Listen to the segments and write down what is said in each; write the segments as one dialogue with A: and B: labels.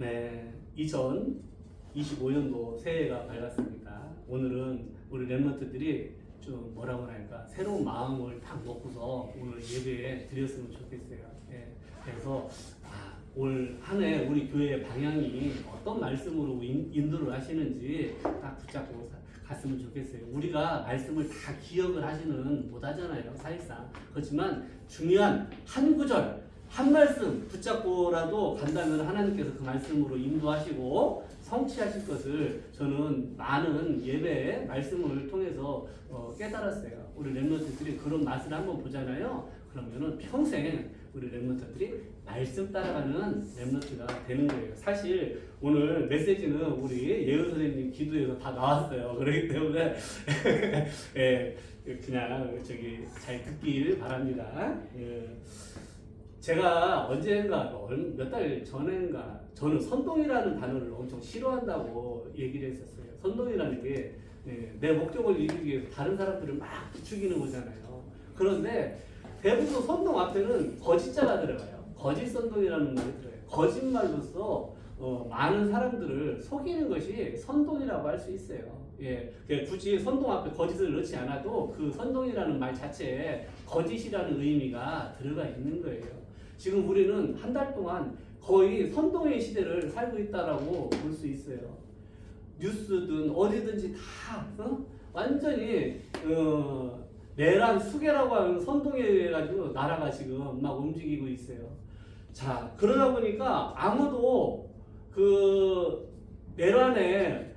A: 네, 2025년도 새해가 밝았습니다. 오늘은 우리 랩런트들이 좀 뭐라고 할까 새로운 마음을 딱 먹고서 오늘 예배에 드렸으면 좋겠어요. 예, 그래서 올 한 해 우리 교회의 방향이 어떤 말씀으로 인도를 하시는지 딱 붙잡고 갔으면 좋겠어요. 우리가 말씀을 다 기억을 하지는 못하잖아요, 사실상. 그렇지만 중요한 한 구절, 한 말씀 붙잡고라도 간다면 하나님께서 그 말씀으로 인도하시고 성취하실 것을 저는 많은 예배의 말씀을 통해서 깨달았어요. 우리 랩런트들이 그런 맛을 한번 보잖아요. 그러면은 평생 우리 랩런트들이 말씀 따라가는 랩런트가 되는 거예요. 사실 오늘 메시지는 우리 예은 선생님 기도에서 다 나왔어요. 그렇기 때문에 예, 그냥 잘 듣길 바랍니다. 예. 제가 언젠가 몇 달 전인가 저는 선동이라는 단어를 엄청 싫어한다고 얘기를 했었어요. 선동이라는 게 내 목적을 이루기 위해서 다른 사람들을 막 부추기는 거잖아요. 그런데 대부분 선동 앞에는 거짓자가 들어가요. 거짓 선동이라는 말이 들어요. 거짓말로써 많은 사람들을 속이는 것이 선동이라고 할 수 있어요. 예, 굳이 선동 앞에 거짓을 넣지 않아도 그 선동이라는 말 자체에 거짓이라는 의미가 들어가 있는 거예요. 지금 우리는 한 달 동안 거의 선동의 시대를 살고 있다라고 볼 수 있어요. 뉴스든 어디든지 다 완전히 내란 수계라고 하는 선동에 의해 가지고 나라가 지금 막 움직이고 있어요. 자, 그러다 보니까 아무도 그 내란에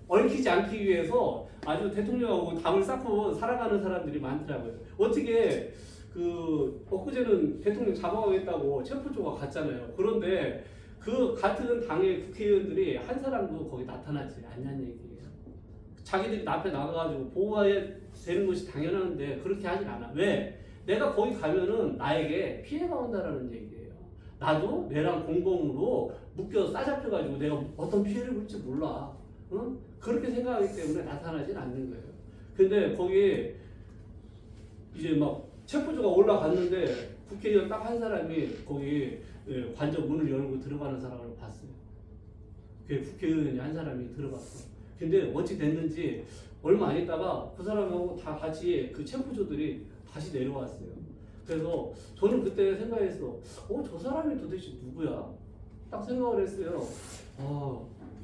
A: 얽히지 않기 위해서 아주 대통령하고 담을 쌓고 살아가는 사람들이 많더라고요. 어떻게 엊그제는 대통령 잡아가겠다고 체포조가 갔잖아요. 그런데 그 같은 당의 국회의원들이 한 사람도 거기 나타나지 않냐는 얘기예요. 자기들이 앞에 나가가지고 보호해야 되는 것이 당연한데 그렇게 하진 않아. 왜? 내가 거기 가면은 나에게 피해가 온다라는 얘기예요. 나도 내랑 공범으로 묶여 싸잡혀가지고 내가 어떤 피해를 볼지 몰라. 응? 그렇게 생각하기 때문에 나타나진 않는 거예요. 근데 거기 이제 막 체포조가 올라갔는데 국회의원 딱 한 사람이 거기 관저 문을 열고 들어가는 사람을 봤어요. 그 국회의원이 한 사람이 들어갔어. 근데 어찌 됐는지 얼마 안 있다가 그 사람하고 다 같이 그 체포조들이 다시 내려왔어요. 그래서 저는 그때 생각했어. 저 사람이 도대체 누구야? 딱 생각을 했어요.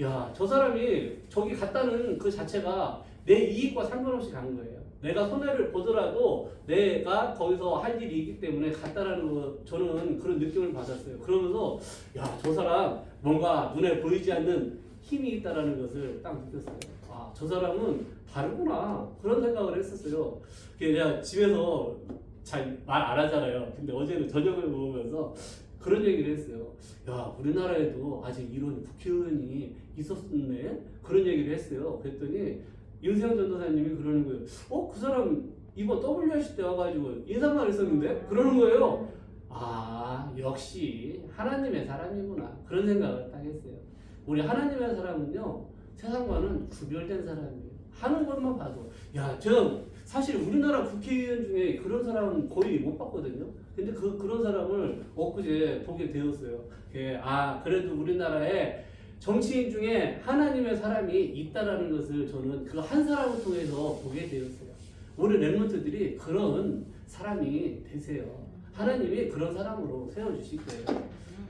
A: 야, 저 사람이 저기 갔다는 그 자체가 내 이익과 상관없이 간 거예요. 내가 손해를 보더라도 내가 거기서 할 일이 있기 때문에 갔다라는 거 저는 그런 느낌을 받았어요. 그러면서 야, 저 사람 뭔가 눈에 보이지 않는 힘이 있다라는 것을 딱 느꼈어요. 저 사람은 다르구나 그런 생각을 했었어요. 내가 집에서 잘 말 안 하잖아요. 근데 어제는 저녁을 먹으면서 그런 얘기를 했어요. 야, 우리나라에도 아직 이런 국회의원이 있었네? 그런 얘기를 했어요. 그랬더니 윤세영 전도사님이 그러는 거예요. 그 사람 이번 WRC 때 와가지고 인사만 했었는데? 그러는 거예요. 역시 하나님의 사람이구나. 그런 생각을 딱 했어요. 우리 하나님의 사람은요, 세상과는 구별된 사람이에요. 하는 것만 봐도. 야, 저 사실 우리나라 국회의원 중에 그런 사람은 거의 못 봤거든요. 근데 그런 사람을 엊그제 보게 되었어요. 그래도 우리나라에 정치인 중에 하나님의 사람이 있다라는 것을 저는 그 한 사람을 통해서 보게 되었어요. 우리 랩런트들이 그런 사람이 되세요. 하나님이 그런 사람으로 세워주실 거예요.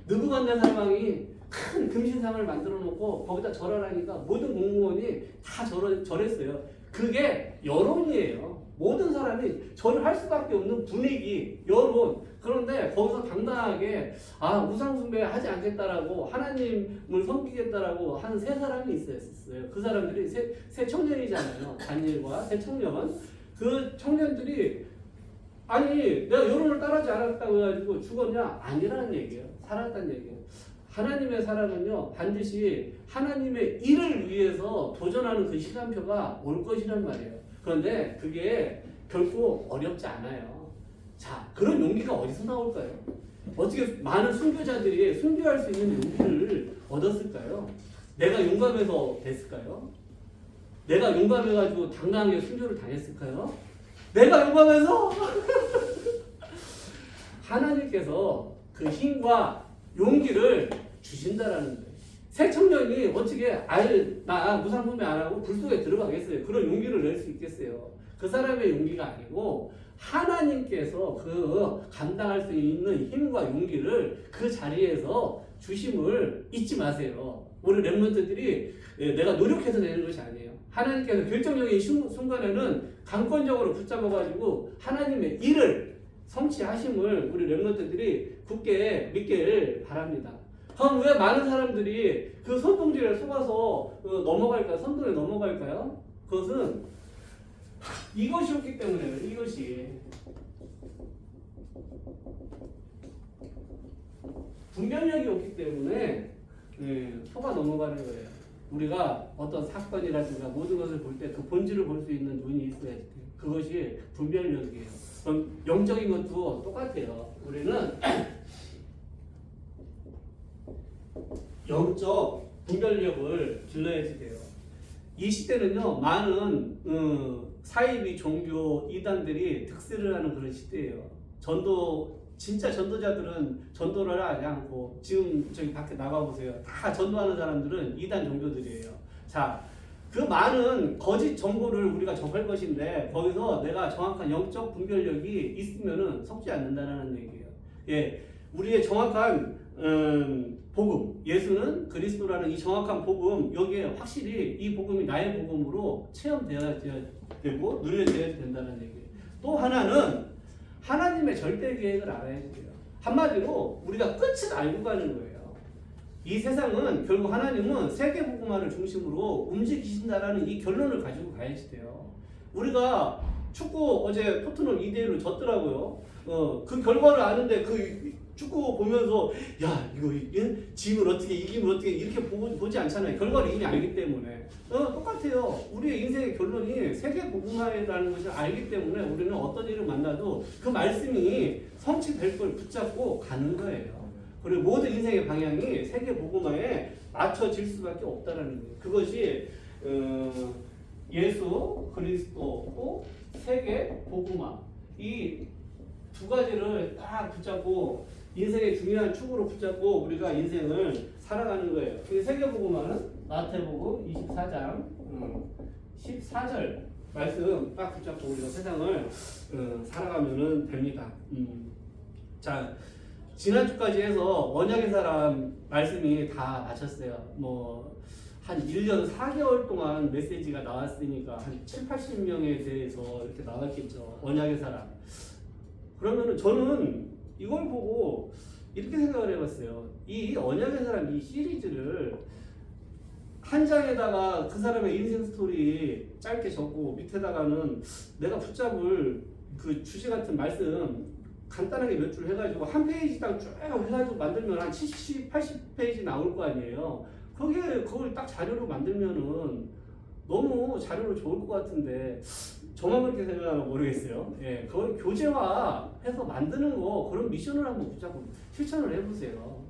A: 느부갓네살 왕이 큰 금신상을 만들어 놓고 거기다 절하라니까 모든 공무원이 다 절했어요. 그게 여론이에요. 모든 사람이 절을 할 수밖에 없는 분위기, 여론. 그런데 거기서 당당하게 우상 숭배하지 않겠다라고 하나님을 섬기겠다라고 하는 세 사람이 있었어요. 그 사람들이 세 청년이잖아요. 다니엘과 세 청년. 그 청년들이 내가 여론을 따르지 않았다고 해가지고 죽었냐? 아니라는 얘기예요. 살았다는 얘기예요. 하나님의 사람은요, 반드시 하나님의 일을 위해서 도전하는 그 시간표가 올 것이란 말이에요. 그런데 그게 결코 어렵지 않아요. 자, 그런 용기가 어디서 나올까요? 어떻게 많은 순교자들이 순교할 수 있는 용기를 얻었을까요? 내가 용감해서 됐을까요? 내가 용감해가지고 당당하게 순교를 당했을까요? 내가 용감해서 하나님께서 그 힘과 용기를 주신 진다라는 거예요. 새 청년이 어떻게 나 무상분배 안 하고 불 속에 들어가겠어요? 그런 용기를 낼 수 있겠어요? 그 사람의 용기가 아니고 하나님께서 그 감당할 수 있는 힘과 용기를 그 자리에서 주심을 잊지 마세요. 우리 렘넌트들이 내가 노력해서 내는 것이 아니에요. 하나님께서 결정적인 순간에는 강권적으로 붙잡아가지고 하나님의 일을 성취하심을 우리 렘넌트들이 굳게 믿길 바랍니다. 그럼 왜 많은 사람들이 그 선동질에 속아서 넘어갈까요? 선동에 넘어갈까요? 그것은 이것이 없기 때문에요. 이것이 분별력이 없기 때문에 속아 넘어가는 거예요. 우리가 어떤 사건이라든가 모든 것을 볼 때 그 본질을 볼 수 있는 눈이 있어야 돼요. 그것이 분별력이에요. 그럼 영적인 것도 똑같아요. 우리는 영적 분별력을 길러야지 돼요. 이 시대는요, 많은 사이비 종교 이단들이 득세를 하는 그런 시대예요. 진짜 전도자들은 전도를 하지 않고, 지금 저기 밖에 나가보세요. 다 전도하는 사람들은 이단 종교들이에요. 자, 그 많은 거짓 정보를 우리가 접할 것인데, 거기서 내가 정확한 영적 분별력이 있으면은 속지 않는다는 얘기예요. 예, 우리의 정확한 복음, 예수는 그리스도라는 이 정확한 복음, 여기에 확실히 이 복음이 나의 복음으로 체험되어야 되고 누려져야 된다는 얘기예요. 또 하나는 하나님의 절대 계획을 알아야 돼요. 한마디로 우리가 끝을 알고 가는 거예요. 이 세상은 결국 하나님은 세계 복음화를 중심으로 움직이신다라는 이 결론을 가지고 가야지 돼요. 우리가 축구 어제 토트넘 2대1로 졌더라고요. 그 결과를 아는데 그 축구 보면서 야 이거 지면 어떻게 이기면 어떻게 이렇게 보지 않잖아요. 결과를 이미 알기 때문에. 똑같아요. 우리의 인생의 결론이 세계 복음화라는 것을 알기 때문에 우리는 어떤 일을 만나도 그 말씀이 성취될 걸 붙잡고 가는 거예요. 그리고 모든 인생의 방향이 세계 복음화에 맞춰질 수밖에 없다라는 거예요. 그것이 예수 그리스도고 세계 복음화 이 두 가지를 딱 붙잡고 인생의 중요한 축으로 붙잡고 우리가 인생을 살아가는 거예요. 세계 복음화는 마태복음 24장 14절 말씀 딱 붙잡고 우리가 세상을 살아가면 됩니다. 자, 지난주까지 해서 언약의 사람 말씀이 다 마쳤어요. 한 1년 4개월 동안 메시지가 나왔으니까 한 7, 80명에 대해서 이렇게 나왔겠죠. 언약의 사람. 그러면은 저는 이걸 보고 이렇게 생각을 해봤어요. 이 언약의 사람 이 시리즈를 한 장에다가 그 사람의 인생 스토리 짧게 적고 밑에다가는 내가 붙잡을 그 주제 같은 말씀 간단하게 몇 줄 해가지고 한 페이지당 쭉 해가지고 만들면 한 70, 80페이지 나올 거 아니에요. 그걸 딱 자료로 만들면은 너무 자료로 좋을 것 같은데 저만 그렇게 생각하나 모르겠어요. 예, 그걸 교재화해서 만드는 거 그런 미션을 한번 붙잡고 실천을 해보세요.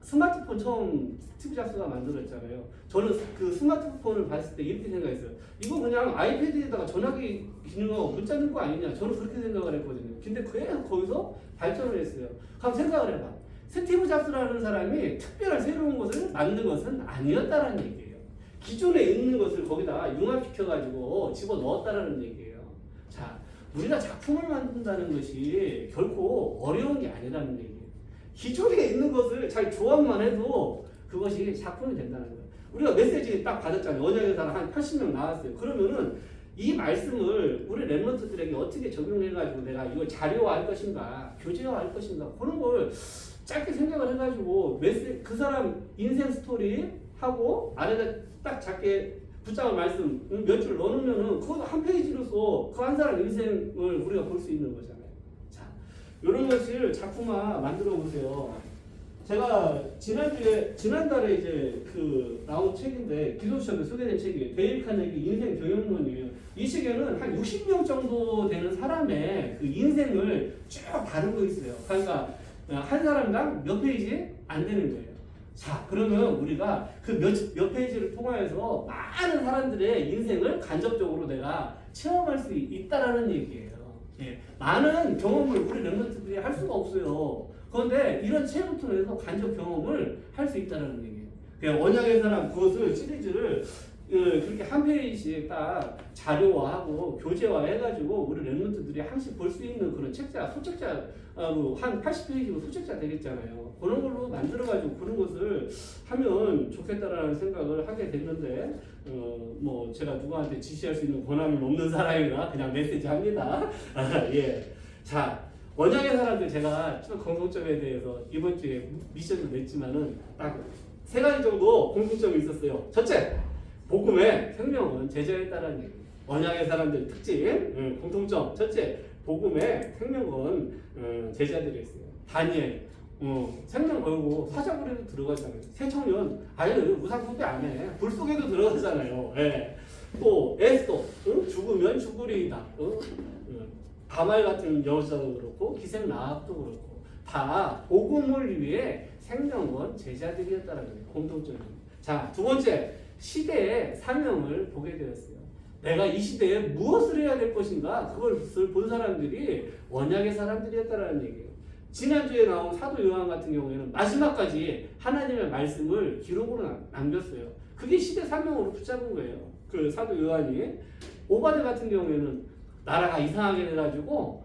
A: 스마트폰 처음 스티브 잡스가 만들었잖아요. 저는 그 스마트폰을 봤을 때 이렇게 생각했어요. 이거 그냥 아이패드에다가 전화기 기능하고 문자 넣는 거 아니냐. 저는 그렇게 생각을 했거든요. 근데 거기서 발전을 했어요. 그럼 생각을 해봐. 스티브 잡스라는 사람이 특별한 새로운 것을 만든 것은 아니었다라는 얘기예요. 기존에 있는 것을 거기다 융합시켜가지고 집어넣었다라는 얘기예요. 자, 우리가 작품을 만든다는 것이 결코 어려운 게 아니라는 얘기예요. 기존에 있는 것을 잘 조합만 해도 그것이 작품이 된다는 거예요. 우리가 메시지 딱 받았잖아요. 언약의 사람 한 80명 나왔어요. 그러면은 이 말씀을 우리 렘넌트들에게 어떻게 적용해가지고 내가 이걸 자료화할 것인가, 교재화할 것인가, 그런 걸 짧게 생각을 해가지고 그 사람 인생 스토리 하고 안에다 딱 작게 붙잡은 말씀 몇 줄 넣어놓으면은 그것도 한 페이지로서 그 한 사람 인생을 우리가 볼 수 있는 거잖아요. 자, 이런 것을 작품화 만들어 보세요. 제가 지난달에 이제 나온 책인데 기독시험에 소개된 책이에요. 데일 카네기 인생 경영론이에요. 이 책에는 한 60명 정도 되는 사람의 그 인생을 쭉 다루고 있어요. 그러니까 한 사람당 몇 페이지 안 되는 거예요. 자, 그러면 우리가 그 몇 페이지를 통하여서 많은 사람들의 인생을 간접적으로 내가 체험할 수 있다라는 얘기예요. 예, 많은 경험을 우리 렘넌트들이 할 수가 없어요. 그런데 이런 체험을 통해서 간접 경험을 할 수 있다는 얘기예요. 그냥 언약의 사람 그것을 시리즈를 그렇게 한 페이지씩 딱 자료화하고 교재화해가지고 우리 랩런트들이 항상 볼 수 있는 그런 책자, 소책자 한 80페이지로 소책자 되겠잖아요. 그런 걸로 만들어가지고 그런 것을 하면 좋겠다라는 생각을 하게 됐는데 뭐 제가 누구한테 지시할 수 있는 권한은 없는 사람이라 그냥 메시지 합니다. 예. 자, 언약의 사람들 제가 쭉 공통점에 대해서 이번 주에 미션을 냈지만은 딱 3가지 정도 공통점이 있었어요. 첫째, 복음의 생명은 제자에 따른 얘기. 언약의 사람들 특징, 공통점. 첫째, 복음의 생명은 제자들이 있어요. 다니엘, 생명 걸고 사자굴에도 들어가잖아요. 새청년, 아예 우상 숭배 안 해. 불 속에도 들어가잖아요. 예. 또 에스더, 죽으면 죽으리이다. 다말 같은 여자도 그렇고 기생 라합도 그렇고 다 복음을 위해 생명은 제자들이었다는 거예요. 공통점입니다. 자, 두 번째, 시대의 사명을 보게 되었어요. 내가 이 시대에 무엇을 해야 될 것인가 그것을 본 사람들이 언약의 사람들이었다는 얘기예요. 지난주에 나온 사도 요한 같은 경우에는 마지막까지 하나님의 말씀을 기록으로 남겼어요. 그게 시대 사명으로 붙잡은 거예요. 그 사도 요한이. 오바데 같은 경우에는 나라가 이상하게 돼가지고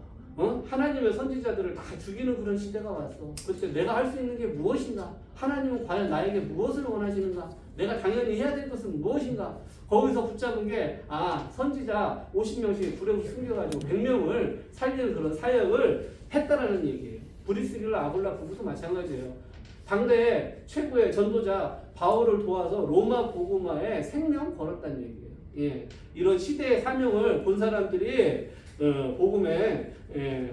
A: 하나님의 선지자들을 다 죽이는 그런 시대가 왔어. 그때 내가 할 수 있는 게 무엇인가? 하나님은 과연 나에게 무엇을 원하시는가? 내가 당연히 해야 될 것은 무엇인가? 거기서 붙잡은 게 선지자 50명씩 불에 숨겨가지고 100명을 살리는 그런 사역을 했다라는 얘기예요. 브리스길라 아굴라 부부도 마찬가지예요. 당대 최고의 전도자 바울을 도와서 로마 복음화에 생명 걸었다는 얘기예요. 예, 이런 시대의 사명을 본 사람들이 복음의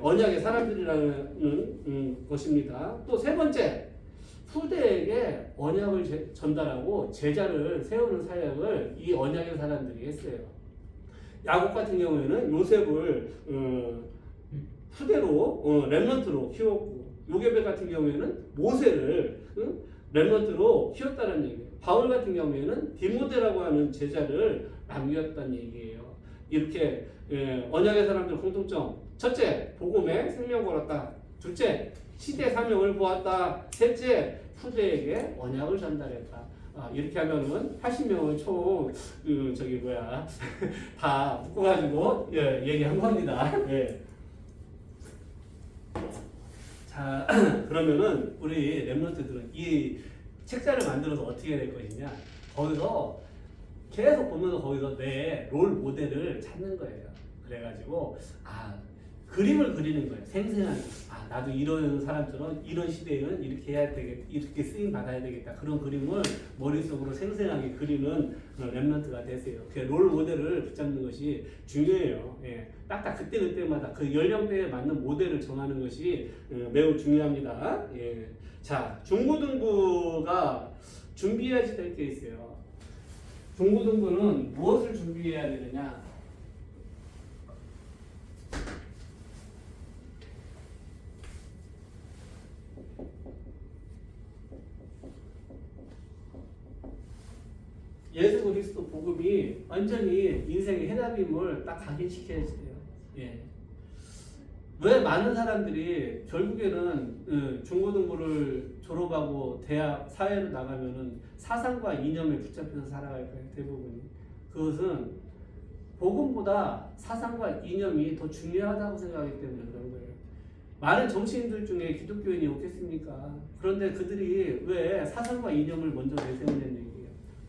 A: 언약의 사람들이라는 것입니다. 또 세 번째, 후대에게 언약을 전달하고 제자를 세우는 사역을 이 언약의 사람들이 했어요. 야곱 같은 경우에는 요셉을 후대로 렘넌트로 키웠고, 요게벳 같은 경우에는 모세를 렘넌트로 키웠다는 얘기예요. 바울 같은 경우에는 디모데라고 하는 제자를 남겼다는 얘기예요. 이렇게 언약의 사람들 공통점. 첫째, 복음에 생명 걸었다. 둘째, 시대 사명을 보았다. 셋째, 후대에게 언약을 전달했다. 이렇게 하면은 80명을 총 다 묶어가지고 얘기한 겁니다. 예. 자, 그러면은 우리 랩런트들은 이 책자를 만들어서 어떻게 될 것이냐? 거기서 계속 보면서 거기서 내 롤 모델을 찾는 거예요. 그래가지고 그림을 그리는 거예요. 생생하게. 나도 이런 사람처럼 이런 시대에는 이렇게 해야 되겠다, 이렇게 쓰임 받아야 되겠다. 그런 그림을 머릿속으로 생생하게 그리는 랩런트가 되세요. 그 롤 모델을 붙잡는 것이 중요해요. 예. 딱딱 그때마다 그 연령대에 맞는 모델을 정하는 것이 매우 중요합니다. 예. 자, 중고등부가 준비해야지 될 게 있어요. 중고등부는 무엇을 준비해야 되느냐? 예수 그리스도 복음이 완전히 인생의 해답임을 딱 각인시켜야 돼요. 예. 왜 많은 사람들이 결국에는 중고등부를 졸업하고 대학 사회로 나가면은 사상과 이념에 붙잡혀서 살아갈 거예요. 대부분이. 그것은 복음보다 사상과 이념이 더 중요하다고 생각하기 때문에 그런 거예요. 많은 정치인들 중에 기독교인이 없겠습니까? 그런데 그들이 왜 사상과 이념을 먼저 내세우는 얘기예요.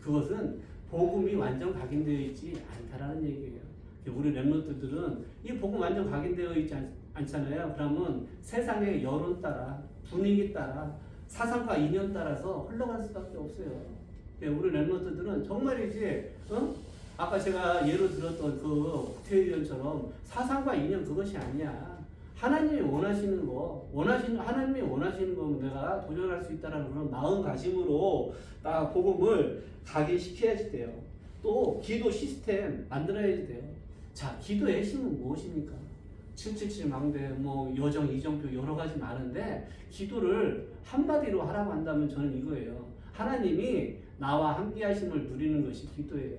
A: 그것은 복음이 완전 각인되어 있지 않다라는 얘기예요. 우리 랩런트들은 이 복음 완전 각인되어 있지 않잖아요. 그러면 세상의 여론 따라, 분위기 따라, 사상과 이념 따라서 흘러갈 수밖에 없어요. 우리 랩런트들은 정말이지, 아까 제가 예로 들었던 그 국회의원처럼 사상과 이념 그것이 아니야. 하나님이 원하시는 거, 하나님이 원하시는 거 내가 도전할 수 있다는 그런 마음가짐으로 딱 복음을 각인시켜야지 돼요. 또 기도 시스템 만들어야지 돼요. 자, 기도의 핵심은 무엇입니까? 777 망대, 여정, 이정표 여러 가지 많은데 기도를 한마디로 하라고 한다면 저는 이거예요. 하나님이 나와 함께 하심을 누리는 것이 기도예요.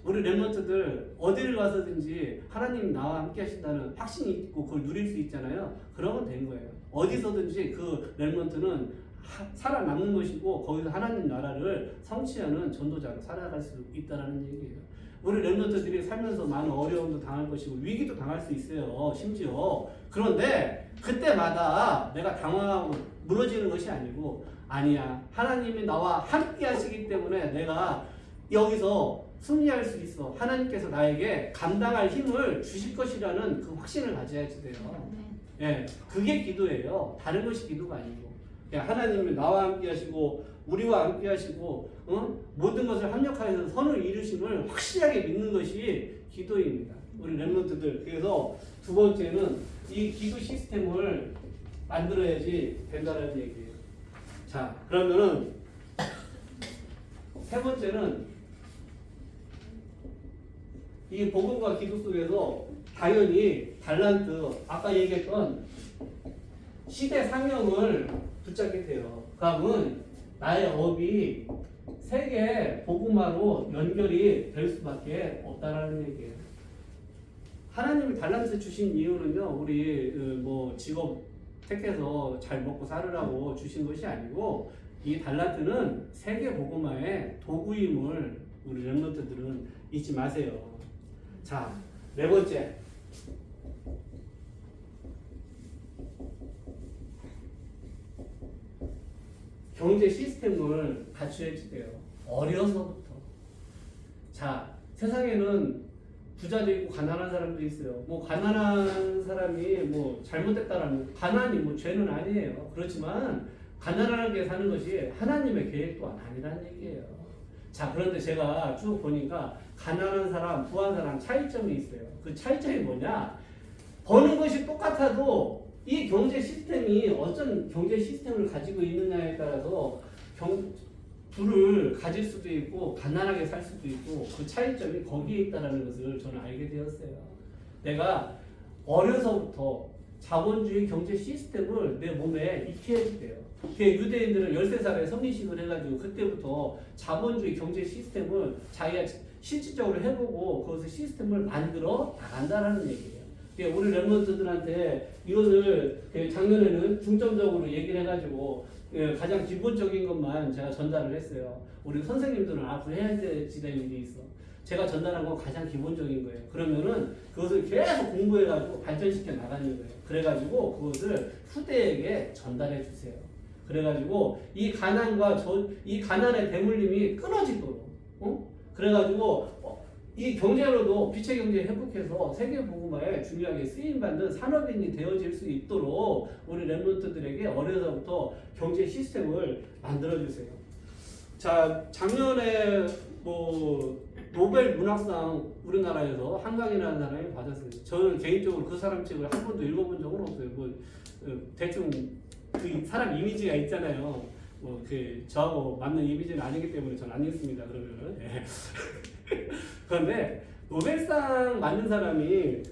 A: 우리 랩런트들 어디를 가서든지 하나님 나와 함께 하신다는 확신이 있고 그걸 누릴 수 있잖아요. 그러면 된 거예요. 어디서든지 그 렘넌트는 살아남는 것이고 거기서 하나님 나라를 성취하는 전도자로 살아갈 수 있다는 얘기예요. 우리 렘넌트들이 살면서 많은 어려움도 당할 것이고 위기도 당할 수 있어요. 심지어. 그런데 그때마다 내가 당황하고 무너지는 것이 아니고 아니야. 하나님이 나와 함께 하시기 때문에 내가 여기서 승리할 수 있어. 하나님께서 나에게 감당할 힘을 주실 것이라는 그 확신을 가져야지 돼요. 예, 그게 기도예요. 다른 것이 기도가 아니고. 하나님이 나와 함께 하시고 우리와 함께 하시고 모든 것을 합력하여서 선을 이루심을 확실하게 믿는 것이 기도입니다. 우리 렘넌트들. 그래서 두 번째는 이 기도 시스템을 만들어야지 된다는 얘기예요. 자, 그러면은 세 번째는 이 복음과 기도 속에서 당연히 달란트, 아까 얘기했던 시대 상형을 붙잡게 돼요. 그러면 나의 업이 세계 복음화로 연결이 될 수밖에 없다라는 얘기예요. 하나님이 달란트 주신 이유는요, 우리 뭐 직업 택해서 잘 먹고 살으라고 주신 것이 아니고 이 달란트는 세계 복음화의 도구임을 우리 렘넌트들은 잊지 마세요. 자, 네 번째. 경제 시스템을 갖춰야지 돼요. 어려서부터. 자, 세상에는 부자도 있고 가난한 사람도 있어요. 뭐 가난한 사람이 뭐 잘못됐다라는 가난이 뭐 죄는 아니에요. 그렇지만 가난하게 사는 것이 하나님의 계획도 아니라는 얘기예요. 자, 그런데 제가 쭉 보니까 가난한 사람, 부한 사람 차이점이 있어요. 그 차이점이 뭐냐? 버는 것이 똑같아도 이 경제 시스템이 어떤 경제 시스템을 가지고 있느냐에 따라서 부를 가질 수도 있고 가난하게 살 수도 있고 그 차이점이 거기에 있다는 것을 저는 알게 되었어요. 내가 어려서부터 자본주의 경제 시스템을 내 몸에 익혀야 돼요. 유대인들은 13살에 성리식을 해가지고 그때부터 자본주의 경제 시스템을 자기가 실질적으로 해보고 그것을 시스템을 만들어 나간다는 얘기예요. 우리 렘넌트들한테 이것을 작년에는 중점적으로 얘기를 해가지고 가장 기본적인 것만 제가 전달을 했어요. 우리 선생님들은 앞으로 해야 될 일이 있어. 제가 전달한 건 가장 기본적인 거예요. 그러면은 그것을 계속 공부해가지고 발전시켜 나가는 거예요. 그래가지고 그것을 후대에게 전달해 주세요. 그래가지고 이 가난과 이 가난의 대물림이 끊어지도록, 그래가지고 이 경제로도 빛의 경제 회복해서 세계 복음화에 중요하게 쓰임받는 산업인이 되어질 수 있도록 우리 렘넌트들에게 어려서부터 경제 시스템을 만들어주세요. 자, 작년에 뭐 노벨 문학상 우리나라에서 한강이라는 사람이 받았어요. 저는 개인적으로 그 사람 책을 한 번도 읽어본 적은 없어요. 뭐 대충 그 사람 이미지가 있잖아요. 뭐 저하고 맞는 이미지는 아니기 때문에 저는 안 읽습니다. 그러면은. 그런데 노벨상 받는 사람이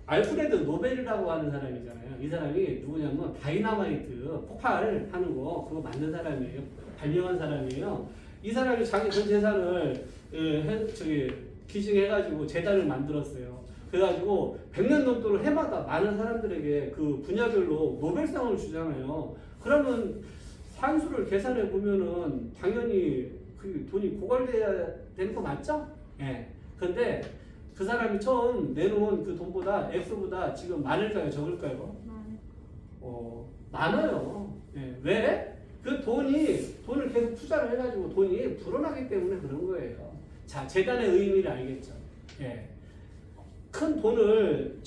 A: 알프레드 노벨이라고 하는 사람이잖아요. 이 사람이 누구냐면 다이나마이트 폭발하는 거 그거 만든 사람이에요. 발명한 사람이에요. 이 사람이 자기 전 재산을 기증해가지고 재단을 만들었어요. 그래가지고 100년 넘도록 해마다 많은 사람들에게 그 분야별로 노벨상을 주잖아요. 그러면 산수를 계산해 보면은 당연히 그 돈이 고갈돼야 되는 거 맞죠? 예. 근데 그 사람이 처음 내놓은 그 돈보다 액수보다 지금 많을까요? 적을까요? 많아요. 예. 왜? 그 돈을 계속 투자를 해가지고 돈이 불어나기 때문에 그런 거예요. 자, 재단의 의미를 알겠죠? 예. 큰 돈을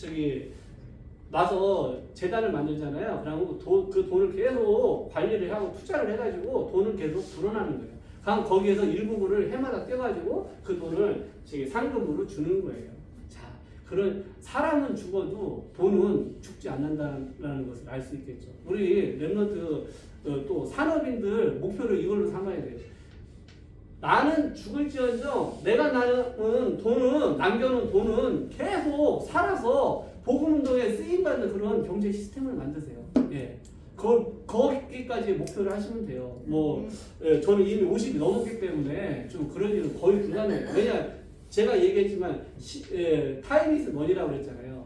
A: 나서 재단을 만들잖아요. 그러면 그 돈을 계속 관리를 하고 투자를 해가지고 돈은 계속 불어나는 거예요. 그럼 거기에서 일부분을 해마다 떼가지고 그 돈을 상금으로 주는 거예요. 자, 그런 사람은 죽어도 돈은 죽지 않는다는 것을 알 수 있겠죠. 우리 렘넌트 또 산업인들 목표를 이걸로 삼아야 돼요. 나는 죽을지언정 내가 남겨놓은 돈은 계속 살아서 복음운동에 쓰임받는 그런 경제 시스템을 만드세요. 예. 거기까지 목표를 하시면 돼요. 저는 이미 50이 넘었기 때문에 좀 그런 일은 거의 불가능해요. 왜냐, 제가 얘기했지만, 타임 이즈 머니라고 그랬잖아요.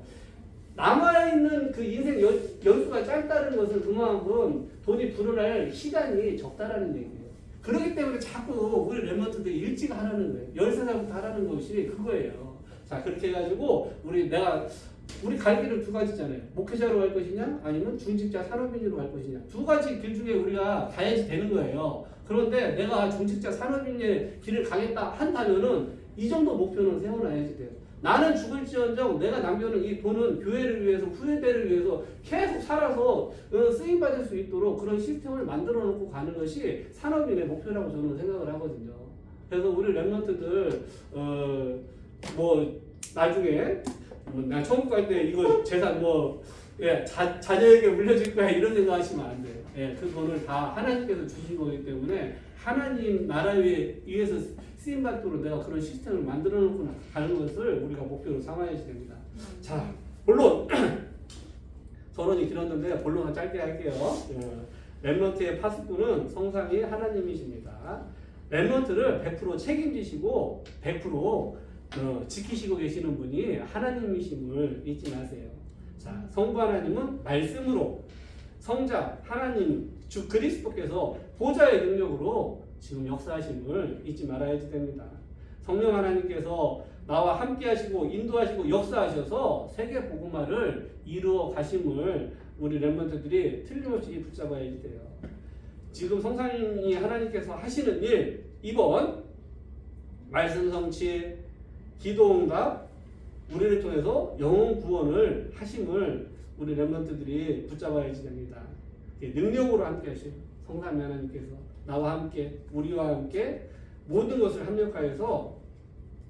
A: 남아있는 그 인생 연수가 짧다는 것은 그만큼 돈이 불어날 시간이 적다라는 얘기예요. 그렇기 때문에 자꾸 우리 랩런트들이 일찍 하라는 거예요. 13살부터 하라는 것이 그거예요. 자, 그렇게 해가지고 우리 갈 길은 두 가지잖아요. 목회자로 갈 것이냐 아니면 중직자 산업인으로 갈 것이냐. 두 가지 길 중에 우리가 가야지 되는 거예요. 그런데 내가 중직자 산업인의 길을 가겠다 한다면은 이 정도 목표는 세워놔야지 돼요. 나는 죽을지언정 내가 남겨놓은 이 돈은 교회를 위해서 후대를 위해서 계속 살아서 쓰임받을 수 있도록 그런 시스템을 만들어 놓고 가는 것이 산업인의 목표라고 저는 생각을 하거든요. 그래서 우리 랩런트들 뭐 나중에 나 천국 갈 때 이거 재산 자녀에게 물려줄 거야 이런 생각하시면 안 돼요. 예, 그 돈을 다 하나님께서 주신 거기 때문에 하나님 나라 위해서 쓰임 받도록 내가 그런 시스템을 만들어 놓고 가는 것을 우리가 목표로 삼아야지 됩니다. 자, 본론 서론이 길었는데 본론은 짧게 할게요. 랩런트의 파수꾼은 성상이 하나님이십니다. 랩런트를 100% 책임지시고 100% 지키시고 계시는 분이 하나님이심을 잊지 마세요. 자, 성부 하나님은 말씀으로 성자 하나님 주 그리스도께서 보좌의 능력으로 지금 역사하심을 잊지 말아야지 됩니다. 성령 하나님께서 나와 함께 하시고 인도하시고 역사하셔서 세계 복음화를 이루어 가심을 우리 랩런트들이 틀림없이 붙잡아야지 돼요. 지금 성상이 하나님께서 하시는 일 2번 말씀 성취 기도응답 우리를 통해서 영혼 구원을 하심을 우리 랩런트들이 붙잡아야지 됩니다. 능력으로 함께 하시고 성삼위 하나님께서 나와 함께 우리와 함께 모든 것을 합력하여서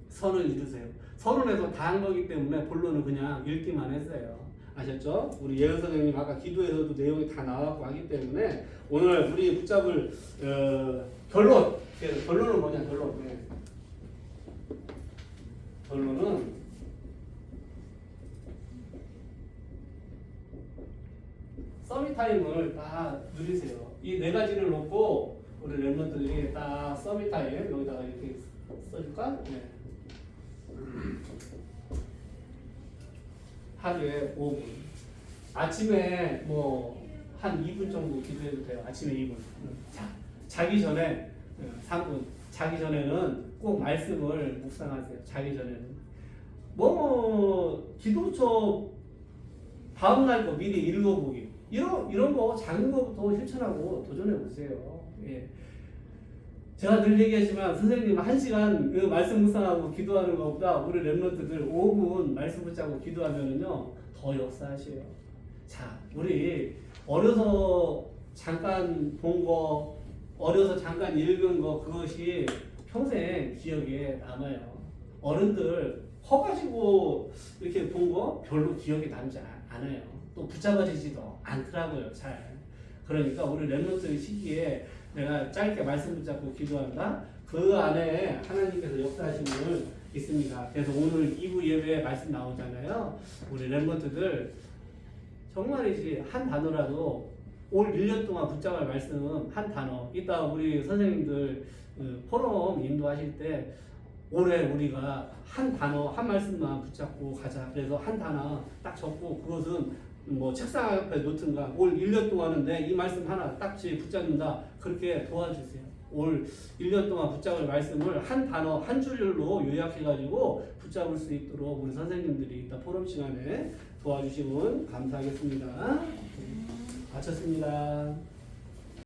A: 선을 이루세요. 선언에서 다 한 거기 때문에 본론은 그냥 읽기만 했어요. 아셨죠? 우리 예은 선생님 아까 기도에서도 내용이 다 나왔고 하기 때문에 오늘 우리 붙잡을 결론은 뭐냐? 결론은 서밋타임을 딱 누리세요. 이 네 가지를 놓고 우리 랩런트들이 딱 서밋타임 여기다가 이렇게 써줄까? 네. 하루에 5분. 아침에 뭐 한 2분 정도 기도해도 돼요. 아침에 2분. 자기 전에 3분. 자기 전에는 꼭 말씀을 묵상하세요. 자기 전에는. 기도처 다음날 거 미리 읽어보기. 이런 거 작은 거부터 실천하고 도전해 보세요. 예. 제가 늘 얘기하지만 선생님 1시간 그 말씀 묵상하고 기도하는 것보다 우리 랩런트들 5분 말씀 붙잡고 기도하면은요 더 역사하셔요. 자, 우리 어려서 잠깐 본 거, 어려서 잠깐 읽은 거 그것이 평생 기억에 남아요. 어른들 커가지고 이렇게 본 거 별로 기억에 남지 않아요. 또 붙잡아지지도 않더라고요. 잘. 그러니까 우리 랩런트 시기에 내가 짧게 말씀 붙잡고 기도한다. 그 안에 하나님께서 역사하심을 있습니다. 그래서 오늘 2부 예배에 말씀 나오잖아요. 우리 랩런트들 정말이지 한 단어라도 올 1년 동안 붙잡을 말씀 한 단어. 이따 우리 선생님들 포럼 인도하실 때 올해 우리가 한 단어 한 말씀만 붙잡고 가자. 그래서 한 단어 딱 적고 그것은 뭐 책상 앞에 놓든가 올 1년 동안은 내 이 말씀 하나 딱 붙잡는다. 그렇게 도와주세요. 올 1년 동안 붙잡을 말씀을 한 단어 한 줄로 요약해가지고 붙잡을 수 있도록 우리 선생님들이 이따 포럼 시간에 도와주시면 감사하겠습니다. 마쳤습니다.